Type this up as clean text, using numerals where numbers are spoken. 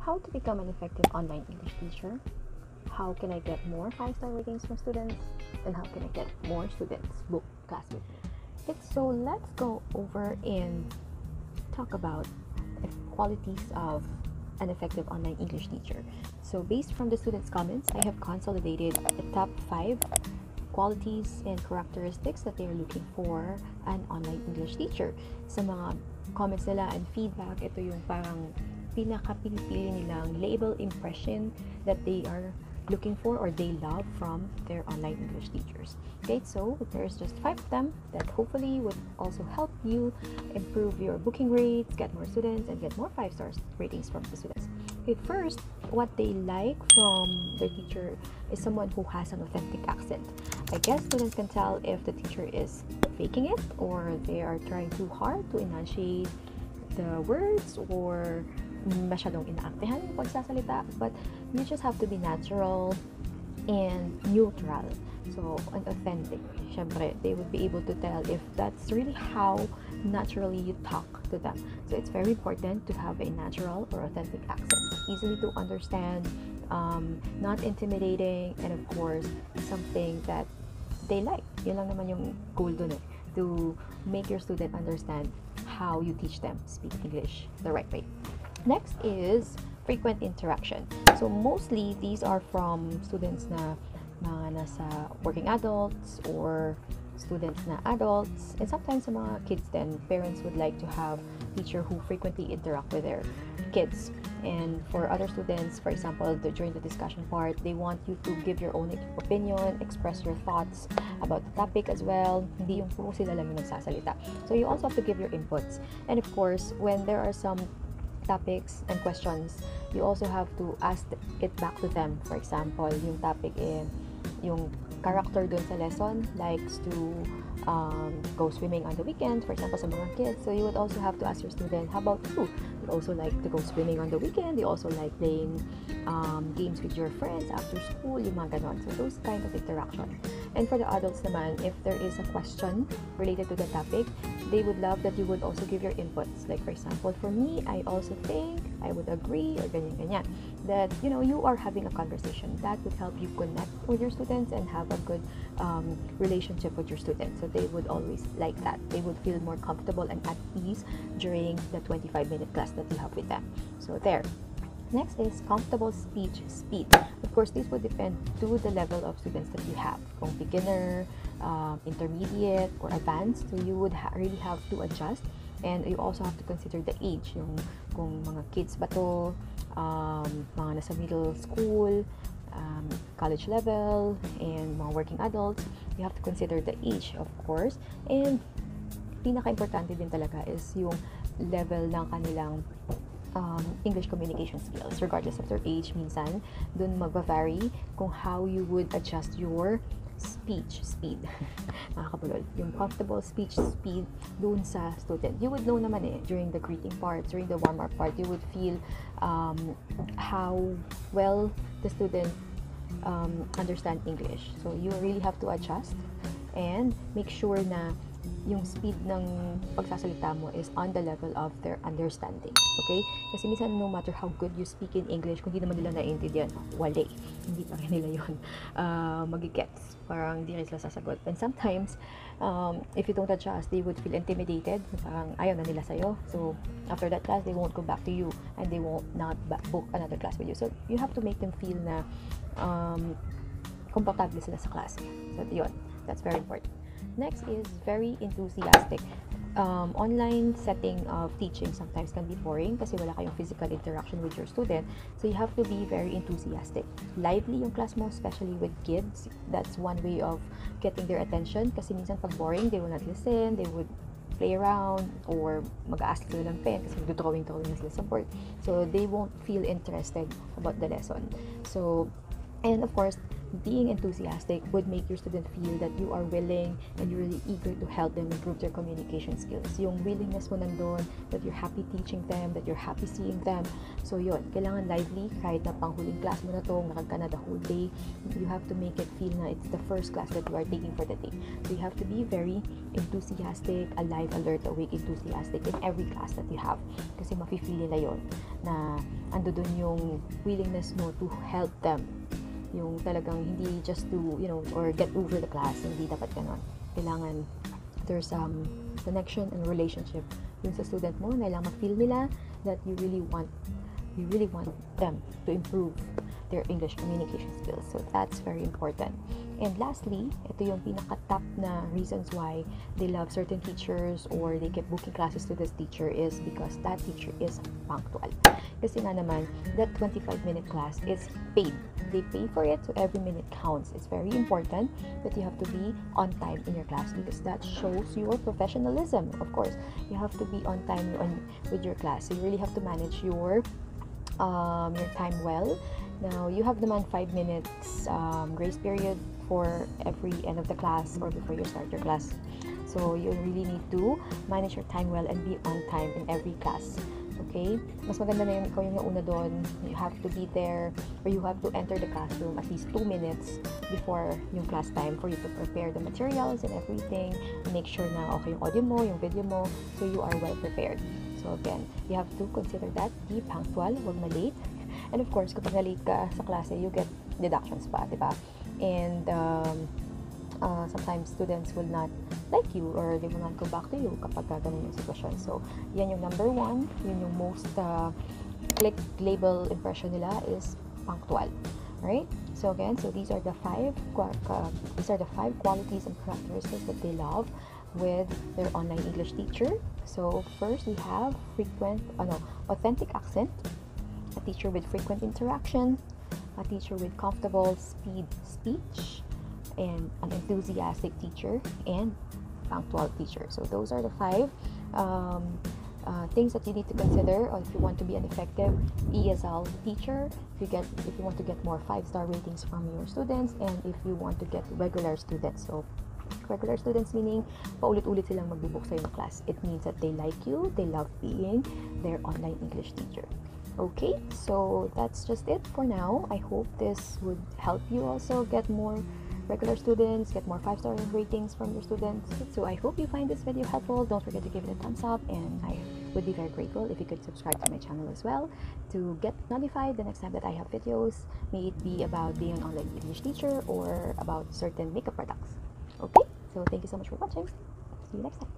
how to become an effective online English teacher, how can I get more 5-star ratings from students, and how can I get more students book class with me. Okay, so let's go over and talk about the qualities of an effective online English teacher. So based from the students' comments, I have consolidated the top 5 qualities and characteristics that they're looking for an online English teacher. Sa mga comments nila and feedback, ito yung parang pinaka-pinipili nilang label impression that they are looking for or they love from their online English teachers. Okay, so there's just 5 of them that hopefully would also help you improve your booking rates, get more students, and get more 5-star ratings from the students. Okay, first, what they like from their teacher is someone who has an authentic accent. I guess students can tell if the teacher is faking it or they are trying too hard to enunciate the words or masyadong inaaktihan yung pagsasalita, but you just have to be natural and neutral. So, and authentic. Syempre, they would be able to tell if that's really how naturally you talk to them. So, it's very important to have a natural or authentic accent. Easily to understand, not intimidating, and of course, something that they like. Yun lang naman yung goal dun eh, to make your student understand how you teach them speak English the right way. Next is frequent interaction. So mostly these are from students na mga nasa working adults or students na adults, and sometimes sa mga kids then parents would like to have teacher who frequently interact with their kids. And for other students, for example, during the discussion part, they want you to give your own opinion, express your thoughts about the topic as well. Hindi yung puro sila lang yung nagsasalita. So you also have to give your inputs. And of course, when there are some topics and questions, you also have to ask it back to them. For example, yung topic yung character dun sa lesson likes to go swimming on the weekend, for example, sa mga kids. So you would also have to ask your student, how about you? You also like to go swimming on the weekend? You also like playing games with your friends after school? Yung mga ganon. So those kind of interaction. And for the adults naman, if there is a question related to the topic, they would love that you would also give your inputs. Like for example, for me, I also think, I would agree, or ganyan-ganyan. That, you know, you are having a conversation. That would help you connect with your students and have a good relationship with your students. So they would always like that. They would feel more comfortable and at ease during the 25-minute class that you have with them. So there. Next is comfortable speech speed. Of course, this would depend to the level of students that you have. Kung beginner, intermediate, or advanced, so you would really have to adjust. And you also have to consider the age. Yung kung mga kids ba to, mga nasa middle school, college level, and mga working adults, you have to consider the age, of course. And pinaka-importante din talaga is yung level ng kanilang English communication skills. Regardless of their age, minsan, dun magva-vary kung how you would adjust your speech speed. Nakakabulol. Yung comfortable speech speed dun sa student. You would know naman eh, during the greeting part, during the warm-up part, you would feel how well the student understand English. So, you really have to adjust and make sure na yung speed ng pagsasalita mo is on the level of their understanding. Okay? Kasi minsan, no matter how good you speak in English, kung hindi naman nila naiintindihan, wala. Hindi pa rin nila yun magigets. Parang hindi rin sila sasagot. And sometimes, if you don't adjust, they would feel intimidated. Parang ayaw na nila sa'yo. So, after that class, they won't go back to you and they won't not book another class with you. So, you have to make them feel na komportable sila sa class. So, yun. That's very important. Next is very enthusiastic. Online setting of teaching sometimes can be boring kasi wala kayong physical interaction with your student. So you have to be very enthusiastic. Lively yung class mo, especially with kids. That's one way of getting their attention kasi minsan pag boring, they will not listen, they would play around or mag-ask sila ng pen kasi mag-drawing na sila sa board. So they won't feel interested about the lesson. So, and of course, being enthusiastic would make your student feel that you are willing and you're really eager to help them improve their communication skills. Yung willingness mo nandun, that you're happy teaching them, that you're happy seeing them. So yun, kailangan lively, kahit na panghuling class mo na to, nakag ka na the whole day, you have to make it feel na it's the first class that you are taking for the day. So you have to be very enthusiastic, alive, alert, awake, enthusiastic in every class that you have. Kasi mafe-feel nila yun, na ando dun yung willingness mo to help them. Yung talagang hindi just to, or get over the class. Hindi dapat ganon. Kailangan there's connection and relationship dun sa student mo. Kailangan ma-feel nila that you really want them to improve their English communication skills. So that's very important. And lastly, ito yung pinaka-top na reasons why they love certain teachers or they keep booking classes to this teacher is because that teacher is punctual. Kasi nga naman, that 25-minute class is paid. They pay for it, so every minute counts. It's very important that you have to be on time in your class because that shows your professionalism. Of course, you have to be on time with your class. So you really have to manage your time well. Now, you have naman 5 minutes grace period for every end of the class or before you start your class. So, you really need to manage your time well and be on time in every class. Okay? Mas maganda na yung ikaw yung una doon. You have to be there or you have to enter the classroom at least 2 minutes before yung class time for you to prepare the materials and everything. Make sure na okay yung audio mo, yung video mo, so you are well prepared. So again, you have to consider that. Be punctual, huwag ma-late. And of course, kapag na-late ka sa klase, you get deductions pa, diba? And sometimes students will not like you or they will not go back to you kapag ganun yung sitwasyon. So, yan yung number 1. Yun yung most click label impression nila is punctual. Alright? So again, these are the 5 qualities and characteristics that they love with their online English teacher. So first, we have authentic accent, a teacher with frequent interaction, a teacher with comfortable speech, and an enthusiastic teacher, and punctual teacher. So those are the 5 things that you need to consider if you want to be an effective ESL teacher, if you want to get more 5-star ratings from your students, and if you want to get regular students. So regular students meaning paulit-ulit silang magbubook sa ng class. It means that they like you, they love being their online English teacher. Okay, so that's just it for now. I hope this would help you also get more regular students, get more 5-star ratings from your students. So I hope you find this video helpful. Don't forget to give it a thumbs up, and I would be very grateful if you could subscribe to my channel as well to get notified the next time that I have videos, may it be about being an online English teacher or about certain makeup products. Okay, so thank you so much for watching. See you next time.